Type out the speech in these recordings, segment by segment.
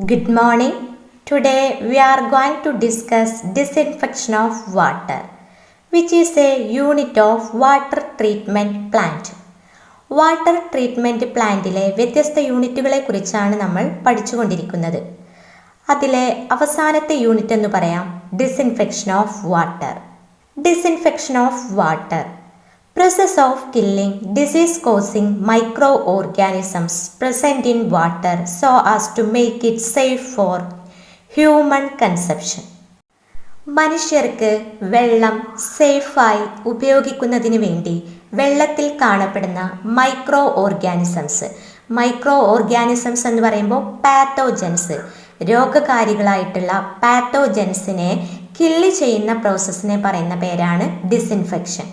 Good morning. Today we are going to discuss disinfection of water, which is a unit of water treatment plant. Water treatment പ്ലാന്റിലെ വ്യത്യസ്ത യൂണിറ്റുകളെ കുറിച്ചാണ് നമ്മൾ പഠിച്ചുകൊണ്ടിരിക്കുന്നത്. അതിലെ അവസാനത്തെ യൂണിറ്റ് എന്ന് പറയാം disinfection of water. Disinfection of water, process of killing disease causing micro-organisms present in water so as to make it safe for human consumption. മനുഷ്യർക്ക് വെള്ളം സേഫായി ഉപയോഗിക്കുന്നതിന് വേണ്ടി വെള്ളത്തിൽ കാണപ്പെടുന്ന മൈക്രോ ഓർഗാനിസംസ് എന്ന് പറയുമ്പോൾ പാത്തോജൻസ്, രോഗകാരികളായിട്ടുള്ള പാത്തോജൻസിനെ കില്ല് ചെയ്യുന്ന പ്രോസസ്സിനെ പറയുന്ന പേരാണ് disinfection.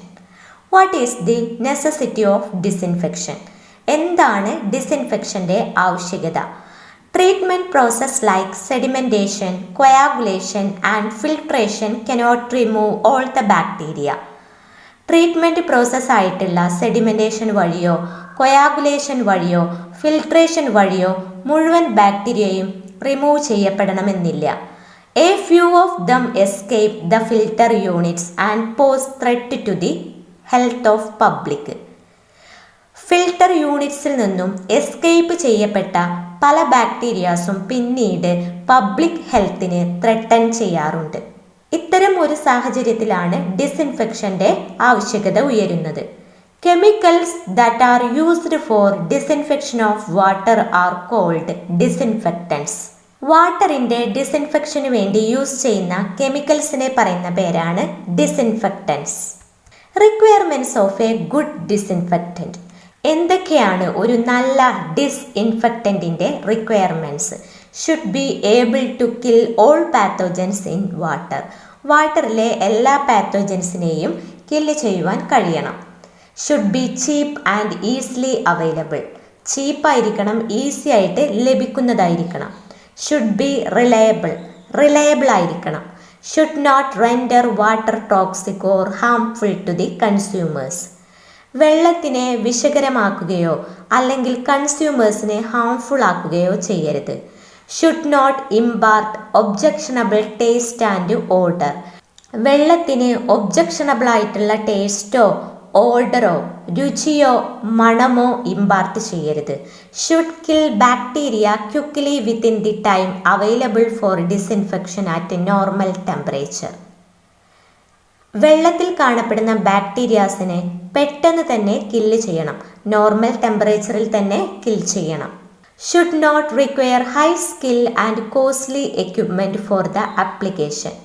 What is the necessity of disinfection? എന്താണ് ഡിസിൻഫെക്ഷൻ്റെ ആവശ്യകത? Treatment process like sedimentation, coagulation and filtration cannot remove all the bacteria. Treatment പ്രോസസ്സായിട്ടുള്ള സെഡിമെൻറ്റേഷൻ വഴിയോ കൊയാഗുലേഷൻ വഴിയോ ഫിൽട്രേഷൻ വഴിയോ മുഴുവൻ ബാക്ടീരിയയും റിമൂവ് ചെയ്യപ്പെടണമെന്നില്ല. A few of them escape the filter units and pose threat to the health of public. Filter യൂണിറ്റ്സിൽ നിന്നും escape ചെയ്യപ്പെട്ട പല ബാക്ടീരിയാസും പിന്നീട് പബ്ലിക് ഹെൽത്തിന് ത്രെട്ടൻ ചെയ്യാറുണ്ട്. ഇത്തരം ഒരു സാഹചര്യത്തിലാണ് ഡിസിൻഫെക്ഷൻ്റെ ആവശ്യകത ഉയരുന്നത്. Chemicals that are used for disinfection of water are called disinfectants. വാട്ടറിൻ്റെ ഡിസിൻഫെക്ഷന് വേണ്ടി യൂസ് ചെയ്യുന്ന കെമിക്കൽസിനെ പറയുന്ന പേരാണ് disinfectants. Requirements of a good disinfectant. എന്തൊക്കെയാണ് ഒരു നല്ല ഡിസ്ഇൻഫെക്റ്റൻറ്റിൻ്റെ requirements? Should be able to kill all pathogens in water. വാട്ടറിലെ എല്ലാ പാത്തോജൻസിനെയും കില്ല് ചെയ്യുവാൻ കഴിയണം. Should be cheap and easily available. ചീപ്പായിരിക്കണം, ഈസി ആയിട്ട് ലഭിക്കുന്നതായിരിക്കണം. ഷുഡ് ബി റിലയബിൾ ആയിരിക്കണം. should not render water toxic or harmful to the consumers. വെള്ളത്തിനെ വിഷകരമാക്കുകയോ അല്ലെങ്കിൽ കൺസ്യൂമേഴ്സിനെ ഹാംഫുൾ ആക്കുകയോ ചെയ്യരുത്. should not impart objectionable taste and odor. വെള്ളത്തിന് ഒബ്ജക്ഷണബിൾ ആയിട്ടുള്ള ടേസ്റ്റോ ഓർഡറോ രുചിയോ മണമോ ഇമ്പാർട്ട് ചെയ്യരുത്. Should kill bacteria quickly within the time available for disinfection at normal temperature. വെള്ളത്തിൽ കാണപ്പെടുന്ന ബാക്ടീരിയാസിനെ പെട്ടെന്ന് തന്നെ കില്ല് ചെയ്യണം, നോർമൽ ടെമ്പറേച്ചറിൽ തന്നെ കിൽ ചെയ്യണം. Should not require high skill and costly equipment for the application.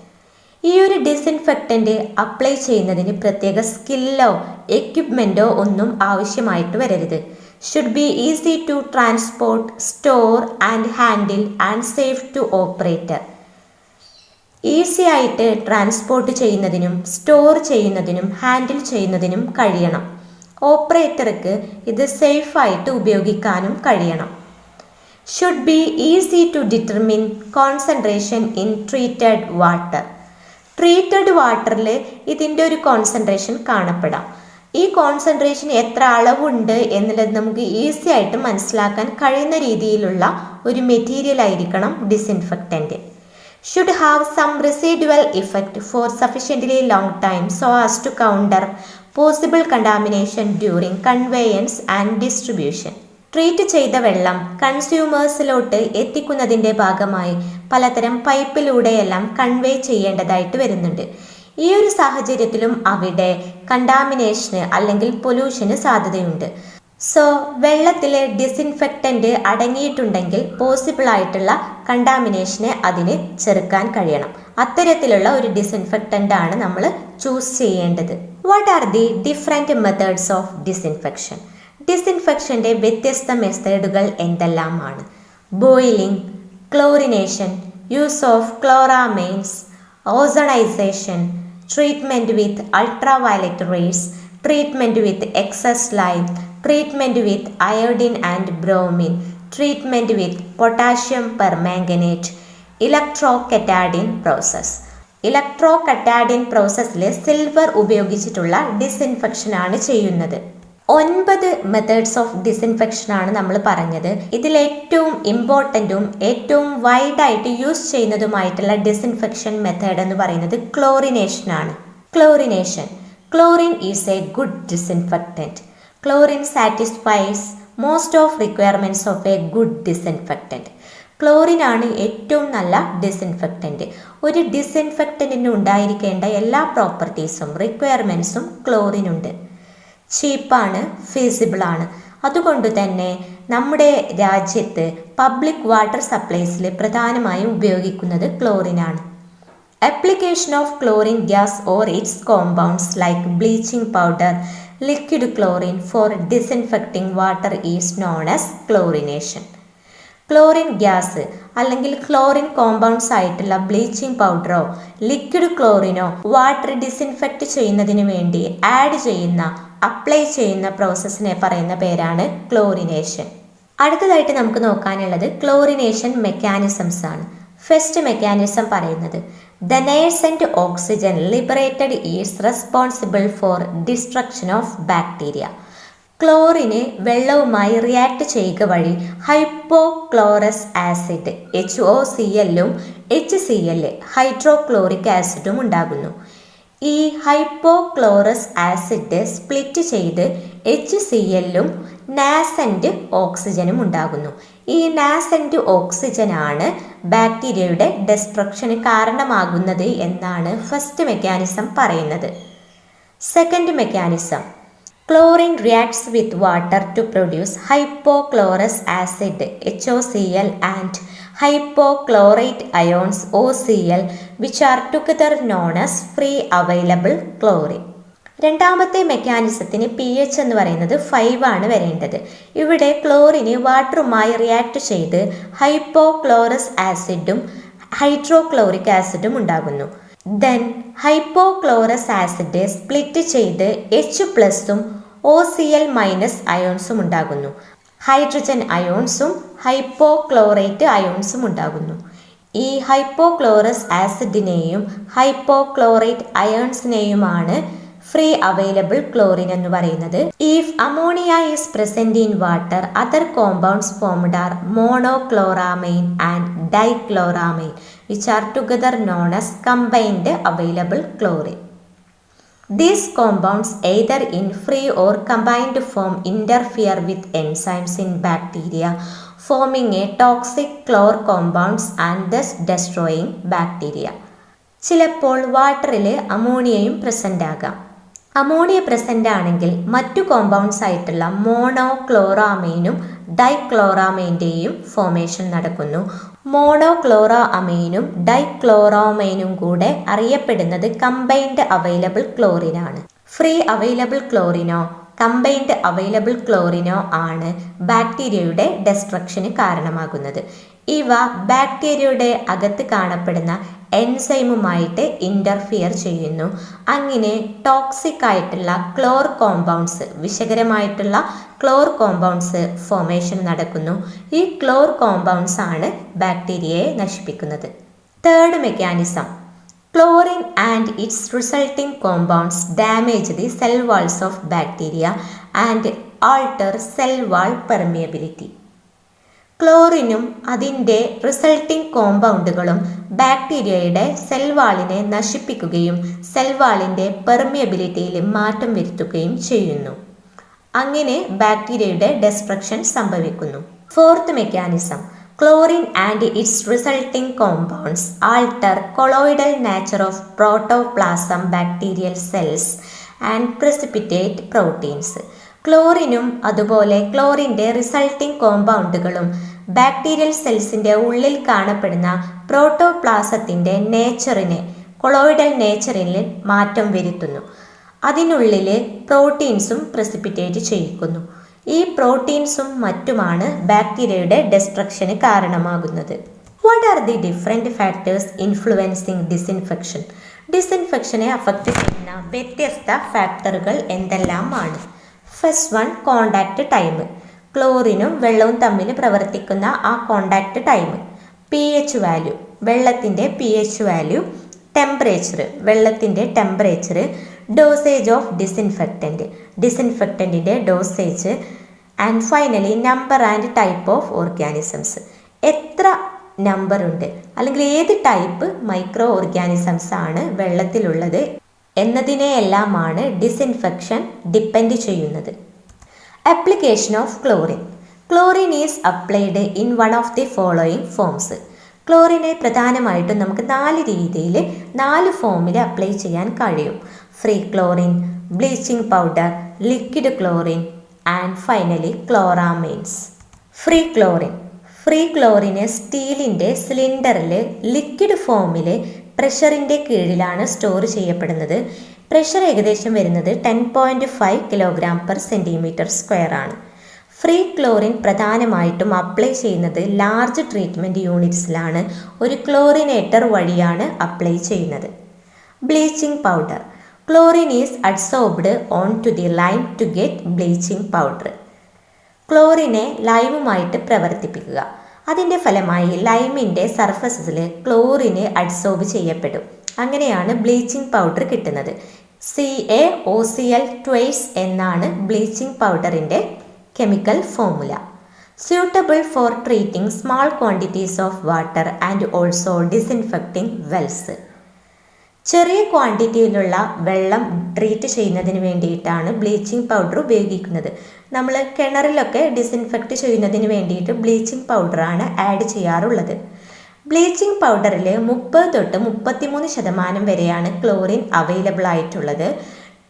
ഈ ഒരു ഡിസിൻഫെക്റ്റൻ്റ് അപ്ലൈ ചെയ്യുന്നതിന് പ്രത്യേക സ്കില്ലോ എക്യുപ്മെൻറ്റോ ഒന്നും ആവശ്യമായിട്ട് വരരുത്. Should be easy to transport, store and handle and safe to operator. Easy ആയിട്ട് ട്രാൻസ്പോർട്ട് ചെയ്യുന്നതിനും സ്റ്റോർ ചെയ്യുന്നതിനും ഹാൻഡിൽ ചെയ്യുന്നതിനും കഴിയണം. ഓപ്പറേറ്റർക്ക് ഇത് സേഫായിട്ട് ഉപയോഗിക്കാനും കഴിയണം. Should be easy to determine concentration in treated water. Treated വാട്ടറിൽ ഇതിൻ്റെ ഒരു കോൺസെൻട്രേഷൻ കാണപ്പെടാം. ഈ കോൺസെൻട്രേഷൻ എത്ര അളവുണ്ട് എന്നുള്ളത് നമുക്ക് ഈസി ആയിട്ട് മനസ്സിലാക്കാൻ കഴിയുന്ന രീതിയിലുള്ള ഒരു മെറ്റീരിയൽ ആയിരിക്കണം disinfectant. Should have some residual effect for sufficiently long time so as to counter possible contamination during conveyance and distribution. Treat ചെയ്ത വെള്ളം കൺസ്യൂമേഴ്സിലോട്ട് എത്തിക്കുന്നതിൻ്റെ ഭാഗമായി പലതരം പൈപ്പിലൂടെയെല്ലാം കൺവേ ചെയ്യേണ്ടതായിട്ട് വരുന്നുണ്ട്. ഈ ഒരു സാഹചര്യത്തിലും അവിടെ കണ്ടാമിനേഷന് അല്ലെങ്കിൽ പൊല്യൂഷന് സാധ്യതയുണ്ട്. സോ വെള്ളത്തിലെ ഡിസിൻഫെക്റ്റൻ്റ് അടങ്ങിയിട്ടുണ്ടെങ്കിൽ പോസിബിളായിട്ടുള്ള കണ്ടാമിനേഷനെ അതിന് ചെറുക്കാൻ കഴിയണം. അത്തരത്തിലുള്ള ഒരു ഡിസിൻഫെക്റ്റൻ്റ് ആണ് നമ്മൾ ചൂസ് ചെയ്യേണ്ടത്. What are the different methods of disinfection? ഡിസിൻഫെക്ഷൻ്റെ വ്യത്യസ്ത മെത്തേഡുകൾ എന്തെല്ലാമാണ്? Boiling, chlorination, use of chloramines, Ozonization, treatment with ultraviolet rays, treatment with excess light, treatment with iodine and bromine, treatment with potassium permanganate, Electro catadyn process. Electro catadyn പ്രോസസ്സിൽ silver ഉപയോഗിച്ചിട്ടുള്ള ഡിസിൻഫെക്ഷനാണ് ചെയ്യുന്നത്. 9 methods of disinfection ആണ് നമ്മൾ പറഞ്ഞത്. ഇതിൽ ഏറ്റവും ഇമ്പോർട്ടൻറ്റും ഏറ്റവും വൈഡായിട്ട് use ചെയ്യുന്നതുമായിട്ടുള്ള disinfection method എന്ന് പറയുന്നത് ക്ലോറിനേഷൻ ആണ്. Chlorine is A good disinfectant. Chlorine satisfies most of requirements of a good disinfectant. Chlorine ആണ് ഏറ്റവും നല്ല ഡിസിൻഫെക്റ്റൻറ്റ്. ഒരു ഡിസിൻഫെക്റ്റൻറ്റിന് ഉണ്ടായിരിക്കേണ്ട എല്ലാ പ്രോപ്പർട്ടീസും റിക്വയർമെൻറ്റ്സും ക്ലോറിനുണ്ട്. ചീപ്പാണ്, ഫീസിബിളാണ്. അതുകൊണ്ട് തന്നെ നമ്മുടെ രാജ്യത്ത് പബ്ലിക് വാട്ടർ സപ്ലൈസിൽ പ്രധാനമായും ഉപയോഗിക്കുന്നത് ക്ലോറിനാണ്. Application of chlorine gas or its compounds like bleaching powder, liquid chlorine for disinfecting water is known as chlorination. Chlorine gas അല്ലെങ്കിൽ ക്ലോറിൻ കോമ്പൗണ്ട്സ് ആയിട്ടുള്ള ബ്ലീച്ചിങ് പൗഡറോ ലിക്വിഡ് ക്ലോറിനോ വാട്ടർ ഡിസിൻഫെക്റ്റ് ചെയ്യുന്നതിന് വേണ്ടി ആഡ് ചെയ്യുന്ന അപ്ലൈ ചെയ്യുന്ന പ്രോസസ്സിനെ പറയുന്ന പേരാണ് ക്ലോറിനേഷൻ. അടുത്തതായിട്ട് നമുക്ക് നോക്കാനുള്ളത് ക്ലോറിനേഷൻ മെക്കാനിസംസ് ആണ്. ഫസ്റ്റ് മെക്കാനിസം പറയുന്നത് the nascent oxygen liberated is responsible for destruction of bacteria. ക്ലോറിന് വെള്ളവുമായി റിയാക്ട് ചെയ്യുക വഴി ഹൈപ്പോക്ലോറസ് ആസിഡ് HOCl-ഉം HCl ഹൈഡ്രോക്ലോറിക് ആസിഡും ഉണ്ടാകുന്നു. ഈ ഹൈപ്പോക്ലോറസ് ആസിഡ് സ്പ്ലിറ്റ് ചെയ്ത് HCl-ഉം നാസെന്റ് ഓക്സിജനും ഉണ്ടാകുന്നു. ഈ നാസെന്റ് ഓക്സിജനാണ് ബാക്ടീരിയയുടെ ഡെസ്ട്രക്ഷന് കാരണമാകുന്നത് എന്നാണ് ഫസ്റ്റ് മെക്കാനിസം പറയുന്നത്. Second mechanism, chlorine reacts with water to produce hypochlorous acid HOCl and hypochlorite ions OCl which are together known as free available chlorine. രണ്ടാമത്തെ മെക്കാനിസത്തിന് pH എന്ന് പറയുന്നത് 5 ആണ് വരേണ്ടത്. ഇവിടെ ക്ലോറിന് വാട്ടറുമായി റിയാക്ട് ചെയ്ത് ഹൈപ്പോക്ലോറസ് ആസിഡും ഹൈഡ്രോക്ലോറിക് ആസിഡും ഉണ്ടാകുന്നു. ദെൻ ഹൈപ്പോക്ലോറസ് ആസിഡ് സ്പ്ലിറ്റ് ചെയ്ത് H+ഉം OCl- അയോൺസും ഉണ്ടാകുന്നു. ഹൈഡ്രജൻ അയോൺസും ഹൈപ്പോക്ലോറേറ്റ് അയോൺസും ഉണ്ടാകുന്നു. ഈ ഹൈപ്പോക്ലോറസ് ആസിഡിനെയും ഹൈപ്പോക്ലോറേറ്റ് അയോൺസിനെയുമാണ് ഫ്രീ അവൈലബിൾ ക്ലോറിൻ എന്ന് പറയുന്നത്. If ammonia is present in water other compounds formed are monochloramine and dichloramine which are together known as combined available chlorine. These compounds either in free or combined form interfere with enzymes in bacteria forming a toxic chlor compounds and thus destroying bacteria. ചിലപ്പോൾ വാട്ടറിൽ അമോണിയയും present ആകാം. Ammonia present ആണെങ്കിൽ മറ്റു compounds ആയിട്ടുള്ള മോണോക്ലോറാമൈനും ഡൈക്ലോറാമൈൻ്റെയും formation നടക്കുന്നു. മോണോക്ലോറാമൈനും ഡൈക്ലോറാമൈനും കൂടെ അറിയപ്പെടുന്നത് കമ്പൈൻഡ് അവൈലബിൾ ക്ലോറിനാണ്. ഫ്രീ അവൈലബിൾ ക്ലോറിനോ കമ്പൈൻഡ് അവൈലബിൾ ക്ലോറിനോ ആണ് ബാക്ടീരിയയുടെ ഡെസ്ട്രക്ഷന് കാരണമാകുന്നത്. ഇവ ബാക്ടീരിയയുടെ അകത്ത് കാണപ്പെടുന്ന എൻസൈമുമായിട്ട് ഇൻ്റർഫിയർ ചെയ്യുന്നു. അങ്ങനെ ടോക്സിക് ആയിട്ടുള്ള ക്ലോർ കോമ്പൗണ്ട്സ്, വിഷകരമായിട്ടുള്ള ക്ലോർ കോമ്പൗണ്ട്സ് ഫോർമേഷൻ നടക്കുന്നു. ഈ ക്ലോർ കോമ്പൗണ്ട്സ് ആണ് ബാക്ടീരിയയെ നശിപ്പിക്കുന്നത്. Third mechanism, chlorine and its resulting compounds damage the cell walls of bacteria and alter cell wall permeability. ക്ലോറിനും അതിൻ്റെ റിസൾട്ടിംഗ് കോമ്പൗണ്ടുകളും ബാക്ടീരിയയുടെ സെൽവാളിനെ നശിപ്പിക്കുകയും സെൽവാളിൻ്റെ പെർമിയബിലിറ്റിയിൽ മാറ്റം വരുത്തുകയും ചെയ്യുന്നു. അങ്ങനെ ബാക്ടീരിയയുടെ ഡെസ്ട്രക്ഷൻ സംഭവിക്കുന്നു. Fourth mechanism, chlorine and its resulting compounds alter colloidal nature of protoplasm bacterial cells and precipitate proteins. ക്ലോറിനും അതുപോലെ ക്ലോറിൻ്റെ റിസൾട്ടിംഗ് കോമ്പൗണ്ടുകളും ബാക്ടീരിയൽ സെൽസിൻ്റെ ഉള്ളിൽ കാണപ്പെടുന്ന പ്രോട്ടോപ്ലാസത്തിൻ്റെ നേച്ചറിനെ, കൊളോയിഡൽ നേച്ചറിൽ മാറ്റം വരുത്തുന്നു. അതിനുള്ളിൽ പ്രോട്ടീൻസും പ്രസിപ്പിറ്റേറ്റ് ചെയ്യിക്കുന്നു. ഈ പ്രോട്ടീൻസും മറ്റുമാണ് ബാക്ടീരിയയുടെ ഡെസ്ട്രക്ഷന് കാരണമാകുന്നത്. What are the different factors influencing disinfection? ഡിസിൻഫെക്ഷനെ അഫക്റ്റ് ചെയ്യുന്ന വ്യത്യസ്ത ഫാക്ടറുകൾ എന്തെല്ലാമാണ്? First one, contact time. ക്ലോറിനും വെള്ളവും തമ്മിൽ പ്രവർത്തിക്കുന്ന ആ കോണ്ടാക്റ്റ് ടൈം. pH വാല്യൂ, വെള്ളത്തിൻ്റെ pH വാല്യൂ. ടെമ്പറേച്ചർ, വെള്ളത്തിൻ്റെ ടെമ്പറേച്ചർ. ഡോസേജ് ഓഫ് ഡിസിൻഫെക്റ്റൻറ്റ്, ഡിസിൻഫെക്റ്റൻറ്റിൻ്റെ dosage and finally number and type of organisms. എത്ര നമ്പർ ഉണ്ട് അല്ലെങ്കിൽ ഏത് ടൈപ്പ് മൈക്രോ ഓർഗാനിസംസ് ആണ് വെള്ളത്തിലുള്ളത് എന്നതിനെയെല്ലാമാണ് ഡിസിൻഫെക്ഷൻ ഡിപ്പെൻഡ് ചെയ്യുന്നത്. Application of chlorine. Chlorine is applied in one of the following forms. ക്ലോറിനെ പ്രധാനമായിട്ടും നമുക്ക് 4 രീതിയിൽ 4 ഫോമിൽ അപ്ലൈ ചെയ്യാൻ കഴിയും. Free chlorine, bleaching powder, liquid chlorine and finally chloramines. Free chlorine. Free ക്ലോറിന് സ്റ്റീലിൻ്റെ സിലിണ്ടറിൽ ലിക്വിഡ് ഫോമിൽ പ്രഷറിൻ്റെ കീഴിലാണ് സ്റ്റോർ ചെയ്യപ്പെടുന്നത്. പ്രഷർ ഏകദേശം വരുന്നത് 10.5 kg/cm² ആണ്. ഫ്രീ ക്ലോറിൻ പ്രധാനമായിട്ടും അപ്ലൈ ചെയ്യുന്നത് ലാർജ് ട്രീറ്റ്മെൻറ്റ് യൂണിറ്റ്സിലാണ്. ഒരു ക്ലോറിനേറ്റർ വഴിയാണ് അപ്ലൈ ചെയ്യുന്നത്. Bleaching powder. Chlorine is adsorbed on to the lime to get bleaching powder. ക്ലോറിനെ ലൈമുമായിട്ട് പ്രവർത്തിപ്പിക്കുക. അതിൻ്റെ ഫലമായി ലൈമിൻ്റെ സർഫസിൽ ക്ലോറിന് അഡ്സോർബ് ചെയ്യപ്പെടും. അങ്ങനെയാണ് ബ്ലീച്ചിങ് പൗഡർ കിട്ടുന്നത്. CaOCl ട്വൈസ് എന്നാണ് ബ്ലീച്ചിങ് പൗഡറിൻ്റെ chemical formula. Suitable for treating small quantities of water and also disinfecting wells. ചെറിയ ക്വാണ്ടിറ്റിയിലുള്ള വെള്ളം ട്രീറ്റ് ചെയ്യുന്നതിന് വേണ്ടിയിട്ടാണ് ബ്ലീച്ചിങ് പൗഡർ ഉപയോഗിക്കുന്നത്. നമ്മൾ കിണറിലൊക്കെ ഡിസിൻഫെക്റ്റ് ചെയ്യുന്നതിന് വേണ്ടിയിട്ട് ബ്ലീച്ചിങ് പൗഡറാണ് ആഡ് ചെയ്യാറുള്ളത്. ബ്ലീച്ചിങ് പൗഡറിൽ 30 തൊട്ട് 33% വരെയാണ് ക്ലോറിൻ അവൈലബിൾ ആയിട്ടുള്ളത്.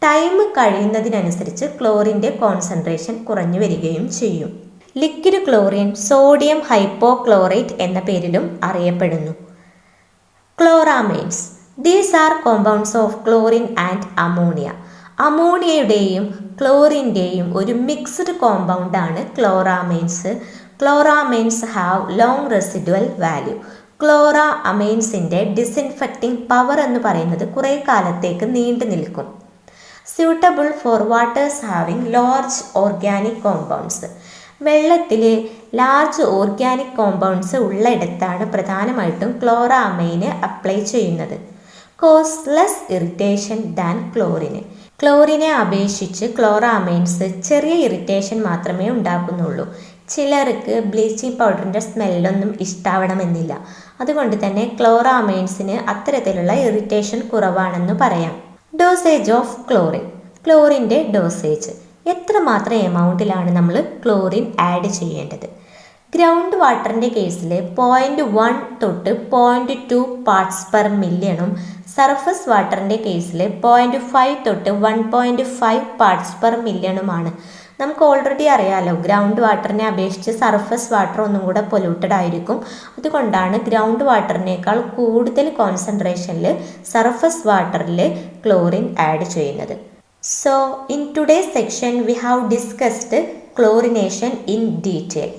ടൈം കഴിയുന്നതിനനുസരിച്ച് ക്ലോറിൻ്റെ കോൺസെൻട്രേഷൻ കുറഞ്ഞു വരികയും ചെയ്യും. ലിക്വിഡ് ക്ലോറിൻ സോഡിയം ഹൈപ്പോക്ലോറേറ്റ് എന്ന പേരിലും അറിയപ്പെടുന്നു. Chloramines. These are compounds of chlorine and ammonia. അമോണിയയുടെയും ക്ലോറിൻ്റെയും ഒരു മിക്സ്ഡ് കോമ്പൗണ്ടാണ് chloramines. Chloramines have long residual value. ക്ലോറാ അമൈൻസിൻ്റെ ഡിസിൻഫെക്റ്റിംഗ് പവർ എന്ന് പറയുന്നത് കുറേ കാലത്തേക്ക് നീണ്ടു നിൽക്കും. Suitable for waters having large organic compounds. വെള്ളത്തിൽ ലാർജ് ഓർഗാനിക് കോമ്പൗണ്ട്സ് ഉള്ളിടത്താണ് പ്രധാനമായിട്ടും ക്ലോറാമൈന് അപ്ലൈ ചെയ്യുന്നത്. Cause less irritation than chlorine. ക്ലോറിനെ അപേക്ഷിച്ച് ക്ലോറാമൈൻസ് ചെറിയ ഇറിറ്റേഷൻ മാത്രമേ ഉണ്ടാക്കുന്നുള്ളൂ. ചിലർക്ക് ബ്ലീച്ചിങ് പൗഡറിൻ്റെ സ്മെല്ലൊന്നും ഇഷ്ടാവണമെന്നില്ല. അതുകൊണ്ട് തന്നെ ക്ലോറാമൈൻസിന് അത്തരത്തിലുള്ള ഇറിറ്റേഷൻ കുറവാണെന്ന് പറയാം. Dosage of chlorine. ക്ലോറിൻ്റെ ഡോസേജ്. എത്രമാത്രം എമൗണ്ടിലാണ് നമ്മൾ ക്ലോറിൻ ആഡ് ചെയ്യേണ്ടത്? ഗ്രൗണ്ട് വാട്ടറിൻ്റെ കേസിൽ 0.1 തൊട്ട് 0.2 parts/million, സർഫസ് വാട്ടറിൻ്റെ കേസിൽ 0.5 തൊട്ട് 1.5 parts/million. നമുക്ക് ഓൾറെഡി അറിയാലോ, ഗ്രൗണ്ട് വാട്ടറിനെ അപേക്ഷിച്ച് സർഫസ് വാട്ടർ ഒന്നും കൂടെ പൊല്യൂട്ടഡ് ആയിരിക്കും. അതുകൊണ്ടാണ് ഗ്രൗണ്ട് വാട്ടറിനേക്കാൾ കൂടുതൽ കോൺസെൻട്രേഷനിൽ സർഫസ് വാട്ടറിൽ ക്ലോറിൻ ആഡ് ചെയ്യുന്നത്. So, in today's section we have discussed chlorination in detail.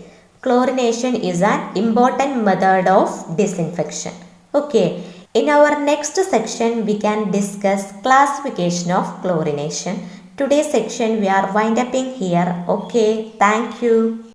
Chlorination is an important method of disinfection. Okay, in our next section we can discuss classification of chlorination. Today's section we are wind upping here. Okay, thank you.